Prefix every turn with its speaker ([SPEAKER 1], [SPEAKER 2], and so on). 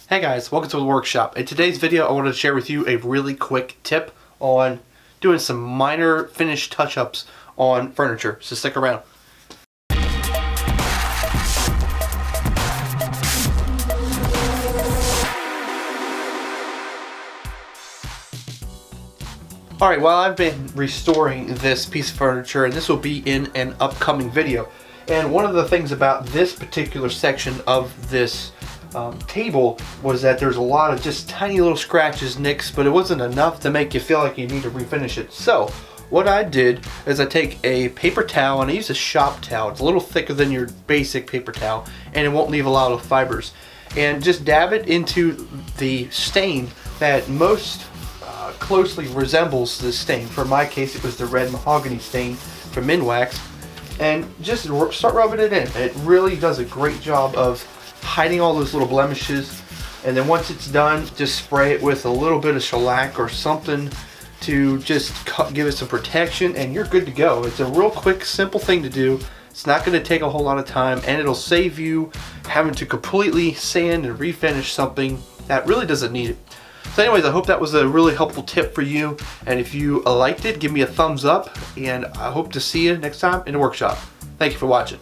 [SPEAKER 1] Hey guys, welcome to the workshop. In today's video I wanted to share with you a really quick tip on doing some minor finish touch-ups on furniture, so stick around. Alright, well, I've been restoring this piece of furniture and this will be in an upcoming video. And one of the things about this particular section of this table was that there's a lot of just tiny little scratches, nicks, but it wasn't enough to make you feel like you need to refinish it. So what I did is I take a paper towel, and I use a shop towel. It's a little thicker than your basic paper towel and it won't leave a lot of fibers, and just dab it into the stain that most closely resembles this stain. For my case, it was the red mahogany stain from Minwax, and just start rubbing it in. It really does a great job of hiding all those little blemishes. And then once it's done, just spray it with a little bit of shellac or something to just give it some protection, and you're good to go. It's a real quick, simple thing to do. It's not going to take a whole lot of time, and it'll save you having to completely sand and refinish something that really doesn't need it. So anyways, I hope that was a really helpful tip for you, and if you liked it, give me a thumbs up, and I hope to see you next time in the workshop. Thank you for watching.